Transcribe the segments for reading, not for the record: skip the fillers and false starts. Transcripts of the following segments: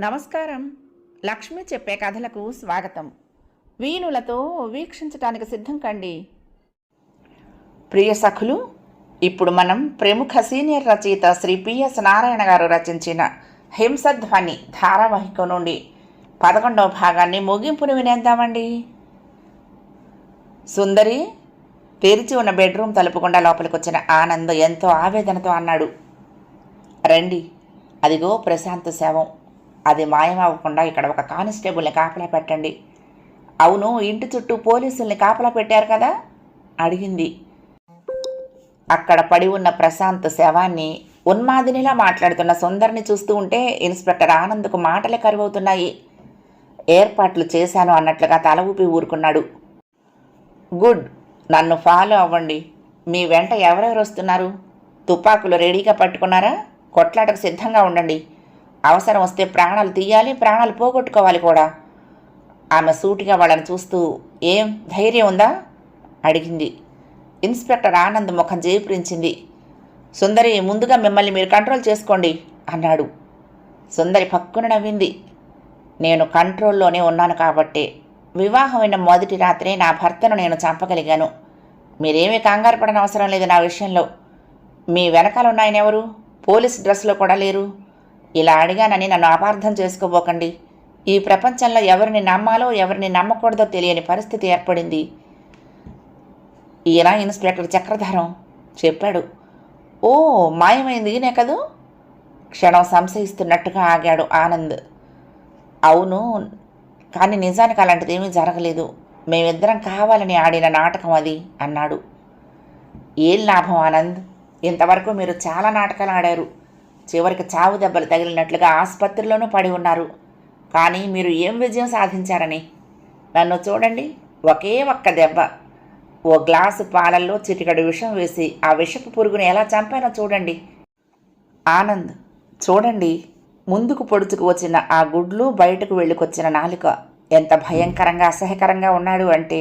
నమస్కారం. లక్ష్మి చెప్పే కథలకు స్వాగతం. వీణులతో వీక్షించటానికి సిద్ధం కండి. ప్రియ సఖులు, ఇప్పుడు మనం ప్రముఖ సీనియర్ రచయిత శ్రీ పిఎస్ నారాయణ గారు రచించిన హింసధ్వని ధారావాహిక నుండి 11వ భాగాన్ని ముగింపును వినేద్దామండి. సుందరి తెరిచి ఉన్న బెడ్రూమ్ తలుపుకుండా లోపలికి వచ్చిన ఆనంద్ ఎంతో ఆవేదనతో అన్నాడు, రండి, అదిగో ప్రశాంత్ శవం. అది మాయమవ్వకుండా ఇక్కడ ఒక కానిస్టేబుల్ని కాపలా పెట్టండి. అవును, ఇంటి చుట్టూ పోలీసుల్ని కాపలా పెట్టారు కదా అడిగింది. అక్కడ పడి ఉన్న ప్రశాంత్ శవాన్ని ఉన్మాదినిలా మాట్లాడుతున్న సుందరిని చూస్తూ ఉంటే ఇన్స్పెక్టర్ ఆనంద్కు మాటలే కరువవుతున్నాయి. ఏర్పాట్లు చేశాను అన్నట్లుగా తల ఊపి ఊరుకున్నాడు. గుడ్, నన్ను ఫాలో అవ్వండి. మీ వెంట ఎవరెవరు వస్తున్నారు? తుపాకులు రెడీగా పట్టుకున్నారా? కొట్లాటకు సిద్ధంగా ఉండండి. అవసరం వస్తే ప్రాణాలు తీయాలి, ప్రాణాలు పోగొట్టుకోవాలి కూడా. ఆమె సూటిగా వాళ్ళని చూస్తూ, ఏం ధైర్యం ఉందా అడిగింది. ఇన్స్పెక్టర్ ఆనంద్ ముఖం జేపురించింది. సుందరి, ముందుగా మిమ్మల్ని మీరు కంట్రోల్ చేసుకోండి అన్నాడు. సుందరి పక్కున నవ్వింది. నేను కంట్రోల్లోనే ఉన్నాను కాబట్టే వివాహమైన మొదటి రాత్రే నా భర్తను నేను చంపగలిగాను. మీరేమీ కంగారు పడని అవసరం లేదు నా విషయంలో. మీ వెనకాల ఉన్న ఆయన ఎవరు? పోలీస్ డ్రెస్లో కూడా లేరు. ఇలా అడిగానని నన్ను అపార్థం చేసుకోబోకండి. ఈ ప్రపంచంలో ఎవరిని నమ్మాలో ఎవరిని నమ్మకూడదో తెలియని పరిస్థితి ఏర్పడింది. ఈయన ఇన్స్పెక్టర్ చక్రధరం చెప్పాడు. ఓ, మాయమైంది ఈయనే కదూ? క్షణం సంశయిస్తున్నట్టుగా ఆగాడు ఆనంద్. అవును, కానీ నిజానికి అలాంటిది ఏమీ జరగలేదు. మేమిద్దరం కావాలని ఆడిన నాటకం అది అన్నాడు. ఏం లాభం ఆనంద్, ఇంతవరకు మీరు చాలా నాటకాలు ఆడారు. చివరికి చావు దెబ్బలు తగిలినట్లుగా ఆసుపత్రిలోనూ పడి ఉన్నారు. కానీ మీరు ఏం విజయం సాధించారని? నన్ను చూడండి, ఒకే ఒక్క దెబ్బ. ఓ గ్లాసు పాలల్లో చిటికడు విషం వేసి ఆ విషపు పురుగుని ఎలా చంపానో చూడండి. ఆనంద్, చూడండి, ముందుకు పొడుచుకు వచ్చిన ఆ గుడ్లు, బయటకు వెళ్ళుకొచ్చిన నాలుక ఎంత భయంకరంగా అసహ్యకరంగా ఉన్నాడు అంటే,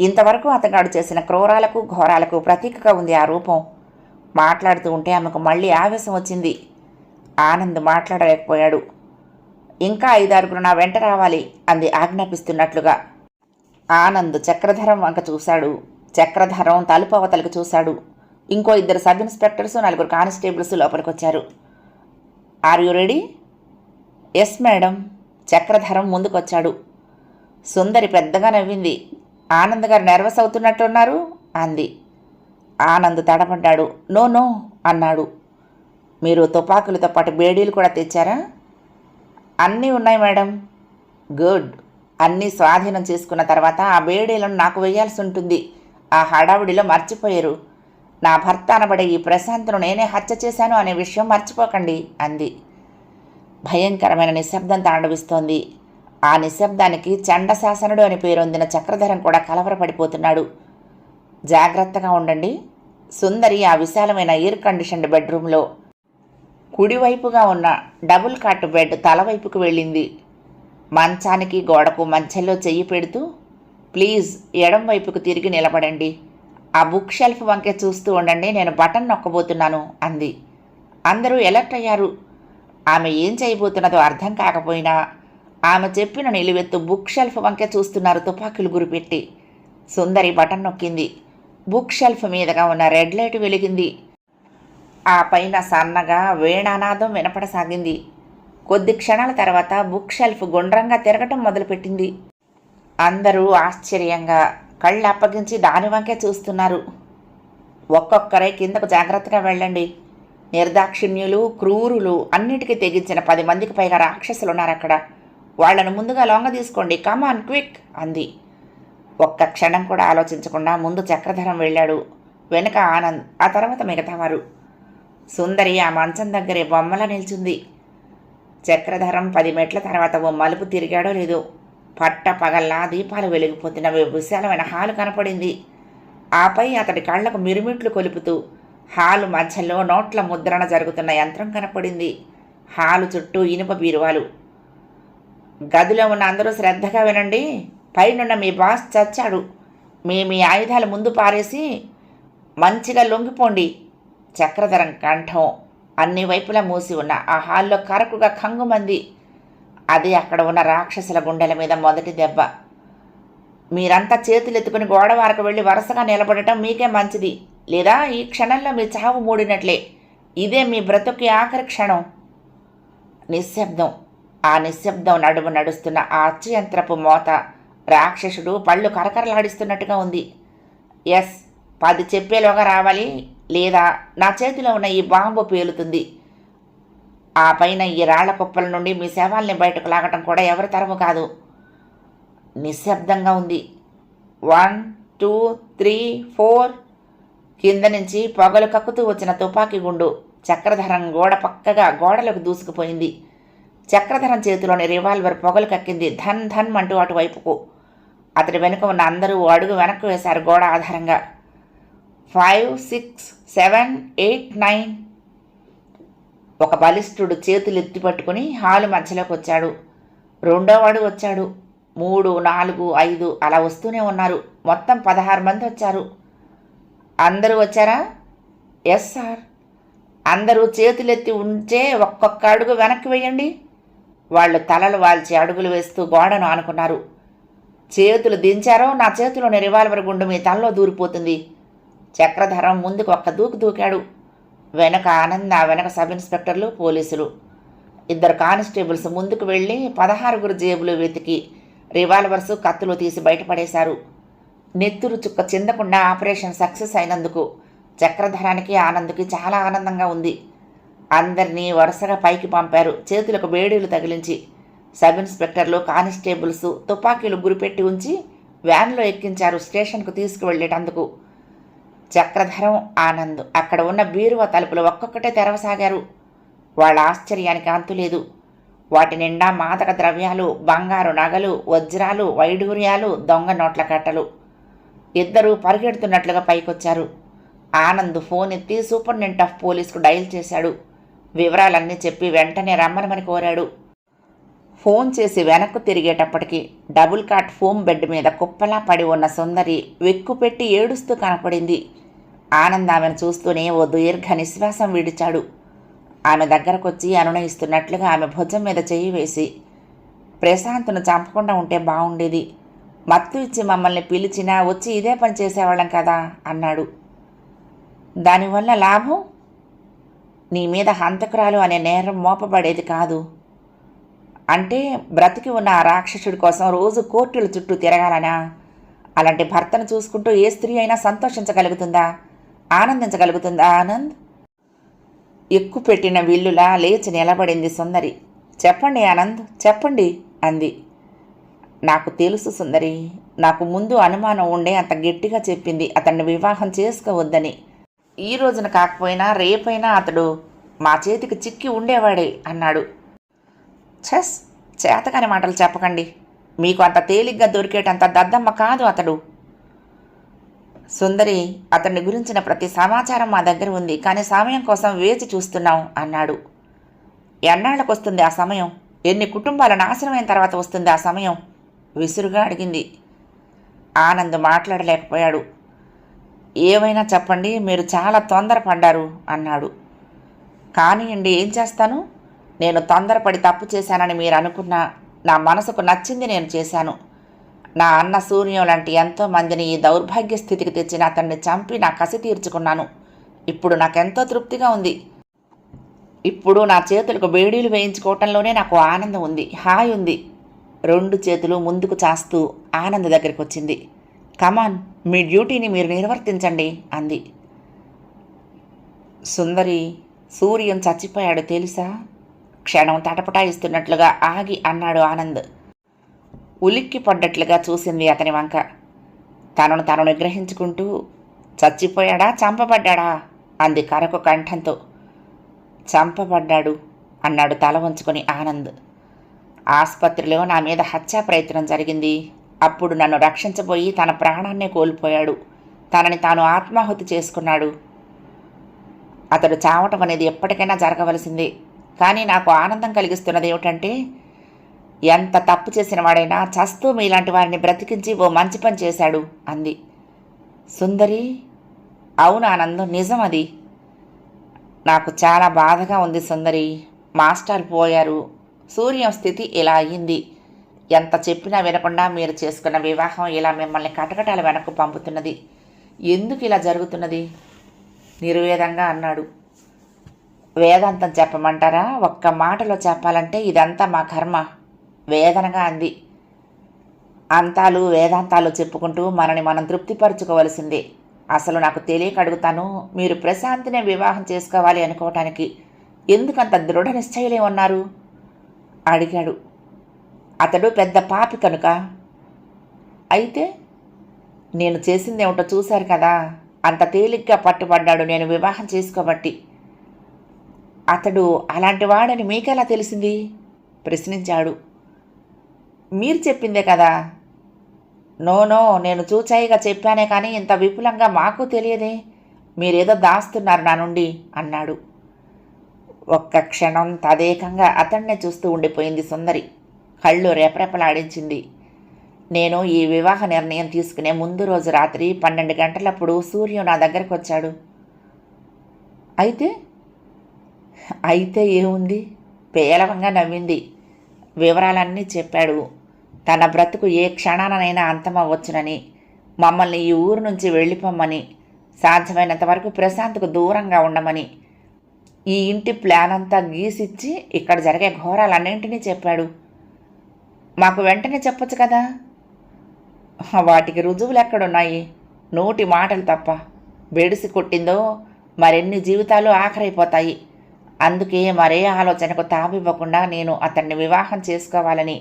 ఇంతవరకు అతగాడు చేసిన క్రూరాలకు ఘోరాలకు ప్రతీకగా ఉంది ఆ రూపం. మాట్లాడుతూ ఉంటే ఆమెకు మళ్ళీ ఆవేశం వచ్చింది. ఆనంద్ మాట్లాడలేకపోయాడు. ఇంకా 5-6 నా వెంట రావాలి అంది ఆజ్ఞాపిస్తున్నట్లుగా. ఆనంద్ చక్రధరం వంక చూశాడు. చక్రధరం తలుపు అవతలకు చూశాడు. ఇంకో 2 సబ్ ఇన్స్పెక్టర్స్, 4 కానిస్టేబుల్స్ లోపలికి వచ్చారు. Are you ready? Yes madam. Chakradharam ముందుకొచ్చాడు. సుందరి పెద్దగా నవ్వింది. ఆనంద్ గారు నర్వస్ అవుతున్నట్టున్నారు అంది. ఆనంద్ తడబడ్డాడు. నో నో అన్నాడు. మీరు తుపాకులతో పాటు బేడీలు కూడా తెచ్చారా? అన్నీ ఉన్నాయి మేడం. గుడ్. అన్నీ స్వాధీనం చేసుకున్న తర్వాత ఆ బేడీలను నాకు వేయాల్సి ఉంటుంది. ఆ హడావుడిలో మర్చిపోయారు. నా భర్త అనబడే ఈ ప్రశాంత్ను నేనే హత్య చేశాను అనే విషయం మర్చిపోకండి అంది. భయంకరమైన నిశ్శబ్దం తాండవిస్తోంది. ఆ నిశ్శబ్దానికి చండశాసనుడు అని పేరొందిన చక్రధరం కూడా కలవరపడిపోతున్నాడు. జాగ్రత్తగా ఉండండి. సుందరి ఆ విశాలమైన ఎయిర్ కండిషన్డ్ బెడ్రూమ్లో కుడివైపుగా ఉన్న డబుల్ కాట్ బెడ్ తలవైపుకు వెళ్ళింది. మంచానికి గోడకు మధ్యలో చెయ్యి పెడుతూ, ప్లీజ్ ఎడం వైపుకు తిరిగి నిలబడండి. ఆ బుక్ షెల్ఫ్ వంకే చూస్తూ ఉండండి, నేను బటన్ నొక్కబోతున్నాను అంది. అందరూ ఎలర్ట్ అయ్యారు. ఆమె ఏం చేయబోతున్నదో అర్థం కాకపోయినా ఆమె చెప్పిన నిలువెత్తు బుక్ షెల్ఫ్ వంకే చూస్తున్నారు తుపాకులు గురిపెట్టి. సుందరి బటన్ నొక్కింది. బుక్ షెల్ఫ్ మీదగా ఉన్న రెడ్ లైట్ వెలిగింది. ఆ పైన సన్నగా వేణానాదం వినపడసాగింది. కొద్ది క్షణాల తర్వాత బుక్ షెల్ఫ్ గుండ్రంగా తిరగటం మొదలుపెట్టింది. అందరూ ఆశ్చర్యంగా కళ్ళు అప్పగించి దాని వంకే చూస్తున్నారు. ఒక్కొక్కరే కిందకు జాగ్రత్తగా వెళ్ళండి. నిర్దాక్షిణ్యులు, క్రూరులు, అన్నిటికీ తెగించిన 10 మందికి పైగా రాక్షసులున్నారు అక్కడ. వాళ్లను ముందుగా లొంగ తీసుకోండి. కమాన్ క్విక్ అంది. ఒక్క క్షణం కూడా ఆలోచించకుండా ముందు చక్రధరం వెళ్ళాడు. వెనుక ఆనంద్, ఆ తర్వాత మిగతావారు. సుందరి ఆ మంచం దగ్గరే బొమ్మలా నిల్చుంది. చక్రధరం 10 మెట్ల తర్వాత ఓ మలుపు తిరిగాడో లేదో, పట్ట పగల్లా దీపాలు వెలిగిపోతున్న విశాలమైన హాలు కనపడింది. ఆపై అతడి కళ్లకు మిరుమిట్లు కొలుపుతూ హాలు మధ్యలో నోట్ల ముద్రణ జరుగుతున్న యంత్రం కనపడింది. హాలు చుట్టూ ఇనుప బీరువాలు. గదిలో ఉన్న అందరూ శ్రద్ధగా వినండి. పైనున్న మీ బాస్ చచ్చాడు. మీ ఆయుధాలు ముందు పారేసి మంచిగా లొంగిపోండి. చక్రధరం కంఠం అన్ని వైపులా మూసి ఉన్న ఆ హాల్లో కరకుగా కంగుమంది. అది అక్కడ ఉన్న రాక్షసుల గుండెల మీద మొదటి దెబ్బ. మీరంతా చేతులెత్తుకుని గోడ వరకు వెళ్ళి వరుసగా నిలబడటం మీకే మంచిది, లేదా ఈ క్షణంలో మీ చావు మూడినట్లే. ఇదే మీ బ్రతుకి ఆఖరి క్షణం. నిశ్శబ్దం. ఆ నిశ్శబ్దం నడుము నడుస్తున్న ఆ అత్యంత్రపు మోత రాక్షసుడు పళ్ళు కరకరలాడిస్తున్నట్టుగా ఉంది. ఎస్, 10 చెప్పేలోగా రావాలి, లేదా నా చేతిలో ఉన్న ఈ బాంబు పేలుతుంది. ఆ పైన ఈ రాళ్ల కుప్పల నుండి మీ శవాల్ని బయటకు లాగటం కూడా ఎవరి తరము కాదు. నిశ్శబ్దంగా ఉంది. 1 2 3 4. కింద నుంచి పొగలు కక్కుతూ వచ్చిన తుపాకీ గుండు చక్రధరం గోడ పక్కగా గోడలకు దూసుకుపోయింది. చక్రధరం చేతిలోని రివాల్వర్ పొగలు కక్కింది ధన్ ధన్ అంటూ అటువైపుకు. అతడి వెనుక ఉన్న అందరూ అడుగు వెనక్కు వేశారు గోడ ఆధారంగా. 5 6 7 8 9. ఒక బలిష్ఠుడు చేతులు ఎత్తి పట్టుకుని హాలు మధ్యలోకి వచ్చాడు. రెండోవాడు వచ్చాడు. 3 4 5 అలా వస్తూనే ఉన్నారు. మొత్తం 16 మంది వచ్చారు. అందరూ వచ్చారా? Yes sir. అందరూ చేతులెత్తి ఉంచే ఒక్కొక్క అడుగు వెనక్కి వేయండి. వాళ్ళు తలలు వాల్చి అడుగులు వేస్తూ గోడను ఆనుకున్నారు. చేతులు దించారో నా చేతిలోని రివాల్వర్ గుండు మీ తలలో దూరిపోతుంది. చక్రధరం ముందుకు ఒక్క దూకు దూకాడు. వెనక ఆనంద్, వెనక సబ్ ఇన్స్పెక్టర్లు, పోలీసులు. 2 కానిస్టేబుల్స్ ముందుకు వెళ్ళి 16 జేబులు వెతికి రివాల్వర్స్, కత్తులు తీసి బయటపడేశారు. నెత్తురు చుక్క చిందకుండా ఆపరేషన్ సక్సెస్ అయినందుకు చక్రధరానికి, ఆనంద్కి చాలా ఆనందంగా ఉంది. అందరినీ వరుసగా పైకి పంపారు చేతులకు బేడీలు తగిలించి. సబ్ ఇన్స్పెక్టర్లు, కానిస్టేబుల్స్ తుపాకీలు గురిపెట్టి ఉంచి వ్యాన్లో ఎక్కించారు స్టేషన్కు తీసుకువెళ్ళేటందుకు. చక్రధరం, ఆనంద్ అక్కడ ఉన్న బీరువా తలుపులు ఒక్కొక్కటే తెరవసాగారు. వాళ్ళ ఆశ్చర్యానికి అంతులేదు. వాటి నిండా మాదక ద్రవ్యాలు, బంగారు నగలు, వజ్రాలు, వైడూర్యాలు, దొంగ నోట్ల కట్టలు. 2 పరిగెడుతున్నట్లుగా పైకొచ్చారు. ఆనంద్ ఫోన్ ఎత్తి సూపరింటెండెంట్ ఆఫ్ పోలీస్కు డయల్ చేశాడు. వివరాలన్నీ చెప్పి వెంటనే రమ్మనమని కోరాడు. ఫోన్ చేసి వెనక్కు తిరిగేటప్పటికి డబుల్ కాట్ ఫోమ్ బెడ్ మీద కుప్పలా పడి ఉన్న సుందరి వెక్కుపెట్టి ఏడుస్తూ కనపడింది. ఆనంద్ ఆమెను చూస్తూనే ఓ దీర్ఘ నిశ్వాసం విడిచాడు. ఆమె దగ్గరకొచ్చి అనునయిస్తున్నట్లుగా ఆమె భుజం మీద చెయ్యి వేసి, ప్రశాంత్ను చంపకుండా ఉంటే బాగుండేది. మత్తు ఇచ్చి మమ్మల్ని పిలిచినా వచ్చి ఇదే పని చేసేవాళ్ళం కదా అన్నాడు. దానివల్ల లాభం? నీ మీద హంతకురాలు అనే నేరం మోపబడేది కాదు. అంటే బ్రతికి ఉన్న ఆ రాక్షసుడి కోసం రోజు కోర్టుల చుట్టూ తిరగాలనా? అలాంటి భర్తను చూసుకుంటూ ఏ స్త్రీ అయినా సంతోషించగలుగుతుందా, ఆనందించగలుగుతుందా? ఆనంద్ ఎక్కుపెట్టిన విల్లులా లేచి నిలబడింది సుందరి. చెప్పండి ఆనంద్, చెప్పండి అంది. నాకు తెలుసు సుందరి. నాకు ముందు అనుమానం ఉండే అంత గట్టిగా చెప్పింది అతన్ని వివాహం చేసుకోవద్దని. ఈ రోజున కాకపోయినా రేపైనా అతడు మా చేతికి చిక్కి ఉండేవాడే అన్నాడు. ఛస్, చేతకాని మాటలు చెప్పకండి. మీకు అంత తేలిగ్గా దొరికేటంత దద్దమ్మ కాదు అతడు. సుందరి, అతన్ని గురించిన ప్రతి సమాచారం మా దగ్గర ఉంది, కానీ సమయం కోసం వేచి చూస్తున్నాం అన్నాడు. ఎన్నాళ్ళకు వస్తుంది ఆ సమయం? ఎన్ని కుటుంబాల నాశనమైన తర్వాత వస్తుంది ఆ సమయం? విసురుగా అడిగింది. ఆనంద్ మాట్లాడలేకపోయాడు. ఏమైనా చెప్పండి, మీరు చాలా తొందరపడ్డారు అన్నాడు. కానివ్వండి, ఏం చేస్తాను? నేను తొందరపడి తప్పు చేశానని మీరు అనుకున్నా నా మనసుకు నచ్చింది నేను చేశాను. నా అన్న సూర్యం లాంటి ఎంతోమందిని ఈ దౌర్భాగ్య స్థితికి తెచ్చిన అతన్ని చంపి నా కసి తీర్చుకున్నాను. ఇప్పుడు నాకెంతో తృప్తిగా ఉంది. ఇప్పుడు నా చేతులకు బేడీలు వేయించుకోవటంలోనే నాకు ఆనందం ఉంది, హాయి ఉంది. 2 చేతులు ముందుకు చాస్తూ ఆనంద్ దగ్గరికి వచ్చింది. కమాన్, మీ డ్యూటీని మీరు నిర్వర్తించండి అంది. సుందరి, సూర్యం చచ్చిపోయాడు తెలుసా? క్షణం తటపటాయిస్తున్నట్లుగా ఆగి అన్నాడు ఆనంద్. ఉలిక్కి పడ్డట్లుగా చూసింది అతని వంక. తనను తాను నిగ్రహించుకుంటూ, చచ్చిపోయాడా చంపబడ్డాడా అంది కరకు కంఠంతో. చంపబడ్డాడు అన్నాడు తల వంచుకొని ఆనంద్. ఆసుపత్రిలో నా మీద హత్యా ప్రయత్నం జరిగింది. అప్పుడు నన్ను రక్షించబోయి తన ప్రాణాన్నే కోల్పోయాడు. తనని తాను ఆత్మాహుతి చేసుకున్నాడు. అతడు చావటం అనేది ఎప్పటికైనా జరగవలసిందే. కానీ నాకు ఆనందం కలిగిస్తున్నది ఏమిటంటే, ఎంత తప్పు చేసిన వాడైనా చస్తూ మీలాంటి వారిని బ్రతికించి ఓ మంచి పని చేశాడు అంది. సుందరి, అవును ఆనందం, నిజం అది. నాకు చాలా బాధగా ఉంది సుందరి. మాస్టర్ పోయారు, సూర్యం స్థితి ఇలా అయ్యింది. ఎంత చెప్పినా వినకుండా మీరు చేసుకున్న వివాహం ఇలా మిమ్మల్ని కటకటాల వెనక్కు పంపుతున్నది. ఎందుకు ఇలా జరుగుతున్నది? నిర్వేదంగా అన్నాడు. వేదాంతం చెప్పమంటారా? ఒక్క మాటలో చెప్పాలంటే ఇదంతా మా కర్మ, వేదనగా అంది. అంతాలు వేదాంతాలు చెప్పుకుంటూ మనని మనం తృప్తిపరుచుకోవలసిందే. అసలు నాకు తెలియక అడుగుతాను, మీరు ప్రశాంతినే వివాహం చేసుకోవాలి అనుకోవటానికి ఎందుకంత దృఢ నిశ్చయలే ఉన్నారు? అడిగాడు. అతడు పెద్ద పాపి కనుక. అయితే నేను చేసిందేమిటో చూశారు కదా, అంత తేలిగ్గా పట్టుబడ్డాడు నేను వివాహం చేసుకోబట్టి. అతడు అలాంటి వాడని మీకెలా తెలిసింది? ప్రశ్నించాడు. మీరు చెప్పిందే కదా. నో, నేను చూచాయిగా చెప్పానే కానీ ఇంత విపులంగా మాకు తెలియదే. మీరేదో దాస్తున్నారు నా నుండి అన్నాడు. ఒక్క క్షణం తదేకంగా అతన్నే చూస్తూ ఉండిపోయింది సుందరి. కళ్ళు రెపరెపలాడించింది. నేను ఈ వివాహ నిర్ణయం తీసుకునే ముందు రోజు రాత్రి 12 గంటలప్పుడు సూర్యం నా దగ్గరకు వచ్చాడు. అయితే ఏముంది? పేలవంగా నవ్వింది. వివరాలన్నీ చెప్పాడు. తన బ్రతుకు ఏ క్షణానైనా అంతమవ్వచ్చునని, మమ్మల్ని ఈ ఊరు నుంచి వెళ్ళిపోమ్మని, సాధ్యమైనంత వరకు ప్రశాంత్కు దూరంగా ఉండమని, ఈ ఇంటి ప్లాన్ అంతా గీసిచ్చి ఇక్కడ జరిగే ఘోరాలన్నింటినీ చెప్పాడు. మాకు వెంటనే చెప్పొచ్చు కదా. వాటికి రుజువులు ఎక్కడున్నాయి? నోటి మాటలు తప్ప. బెడిసి కొట్టిందో మరెన్ని జీవితాలు ఆఖరైపోతాయి. అందుకే మరే ఆలోచనకు తావివ్వకుండా నేను అతన్ని వివాహం చేసుకోవాలని,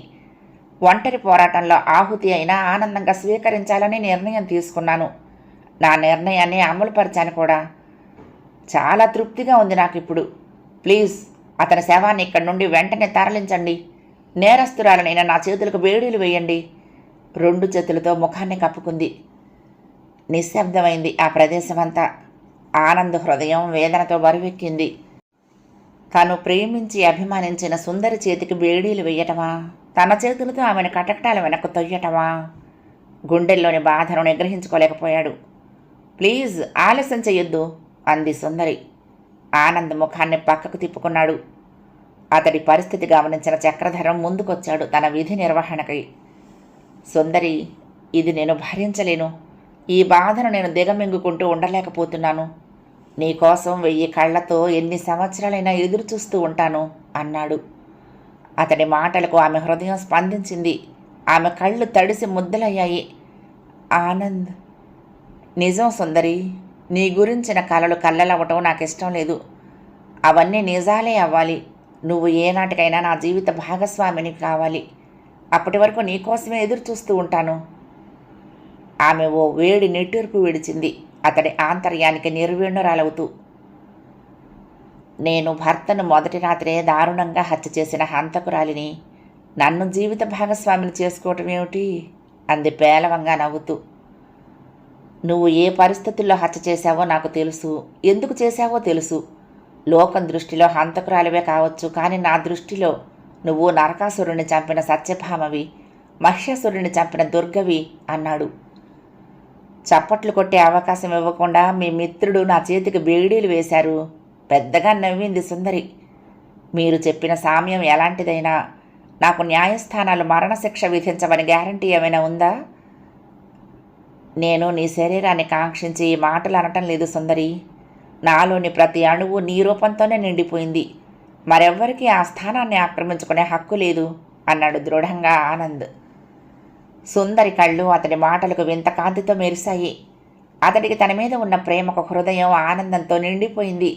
ఒంటరి పోరాటంలో ఆహుతి అయినా ఆనందంగా స్వీకరించాలని నిర్ణయం తీసుకున్నాను. నా నిర్ణయాన్ని అమలుపరిచాను కూడా. చాలా తృప్తిగా ఉంది నాకు ఇప్పుడు. ప్లీజ్ అతని శవాన్ని ఇక్కడి నుండి వెంటనే తరలించండి. నేరస్తురాలనైనా నా చేతులకు వేడీలు వేయండి. 2 చేతులతో ముఖాన్ని కప్పుకుంది. నిశ్శబ్దమైంది ఆ ప్రదేశమంతా. ఆనంద్ హృదయం వేదనతో బరువెక్కింది. తను ప్రేమించి అభిమానించిన సుందరి చేతికి వేడీలు వేయటమా? తన చేతులతో ఆమెను కటకటాల వెనక్కు తొయ్యటమా? గుండెల్లోని బాధను నిగ్రహించుకోలేకపోయాడు. ప్లీజ్ ఆలస్యం చెయ్యొద్దు అంది సుందరి. ఆనంద్ ముఖాన్ని పక్కకు తిప్పుకున్నాడు. అతడి పరిస్థితి గమనించిన చక్రధరం ముందుకొచ్చాడు తన విధి నిర్వహణకై. సుందరి, ఇది నేను భరించలేను. ఈ బాధను నేను దిగమింగుకుంటూ ఉండలేకపోతున్నాను. నీకోసం 1000 కళ్లతో ఎన్ని సంవత్సరాలైనా ఎదురు చూస్తూ ఉంటాను అన్నాడు. అతడి మాటలకు ఆమె హృదయం స్పందించింది. ఆమె కళ్ళు తడిసి ముద్దలయ్యాయి. ఆనంద్, నిజం సుందరి, నీ గురించిన కలలు కళ్ళలవ్వటం నాకు ఇష్టం లేదు. అవన్నీ నిజాలే అవ్వాలి. నువ్వు ఏనాటికైనా నా జీవిత భాగస్వామిని కావాలి. అప్పటి వరకు నీకోసమే ఎదురు చూస్తూ ఉంటాను. ఆమె ఓ వేడి నిట్టూర్పు విడిచింది అతడి ఆంతర్యానికి నిర్వీణురాలవుతూ. నేను భర్తను మొదటి రాత్రే దారుణంగా హత్య చేసిన హంతకురాలిని నన్ను జీవిత భాగస్వామిని చేసుకోవటం ఏమిటి అంది పేలవంగా నవ్వుతూ. నువ్వు ఏ పరిస్థితుల్లో హత్య చేశావో నాకు తెలుసు, ఎందుకు చేశావో తెలుసు. లోకం దృష్టిలో హంతకురాలివే కావచ్చు, కానీ నా దృష్టిలో నువ్వు నరకాసురుణ్ణి చంపిన సత్యభామవి, మహిషాసురుణ్ణి చంపిన దుర్గవి అన్నాడు. చప్పట్లు కొట్టే అవకాశం ఇవ్వకుండా మీ మిత్రుడు నా చేతికి బేడీలు వేశారు. పెద్దగా నవ్వింది సుందరి. మీరు చెప్పిన సామ్యం ఎలాంటిదైనా నాకు న్యాయస్థానాలు మరణశిక్ష విధించమని గ్యారంటీ ఏమైనా ఉందా? నేను నీ శరీరాన్ని కాంక్షించి ఈ మాటలు అనటం లేదు సుందరి. నాలోని ప్రతి అణువు నీ రూపంతోనే నిండిపోయింది. మరెవ్వరికీ ఆ స్థానాన్ని ఆక్రమించుకునే హక్కు లేదు అన్నాడు దృఢంగా ఆనంద్. సుందరి కళ్ళు అతడి మాటలకు వింత కాంతితో మెరిశాయి. అతడికి తన మీద ఉన్న ప్రేమకు హృదయం ఆనందంతో నిండిపోయింది.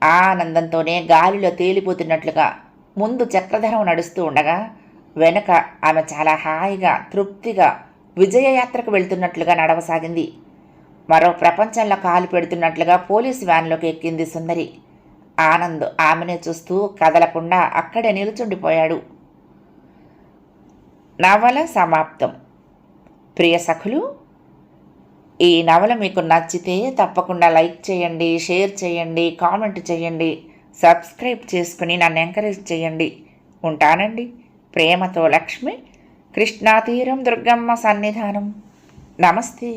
ఆ ఆనందంతోనే గాలిలో తేలిపోతున్నట్లుగా ముందు చక్రధరం నడుస్తూ ఉండగా వెనుక ఆమె చాలా హాయిగా తృప్తిగా విజయయాత్రకు వెళ్తున్నట్లుగా నడవసాగింది. మరో ప్రపంచంలో కాలు పెడుతున్నట్లుగా పోలీసు వ్యాన్లోకి ఎక్కింది సుందరి. ఆనంద్ ఆమెనే చూస్తూ కదలకుండా అక్కడే నిలుచుండిపోయాడు. నవల సమాప్తం. ప్రియ సఖులు, ఈ నవల మీకు నచ్చితే తప్పకుండా లైక్ చేయండి, షేర్ చేయండి, కామెంట్ చేయండి, సబ్స్క్రైబ్ చేసుకుని నన్ను ఎంకరేజ్ చేయండి. ఉంటానండి. ప్రేమతో లక్ష్మి, కృష్ణాతీరం దుర్గమ్మ సన్నిధానం. నమస్తే.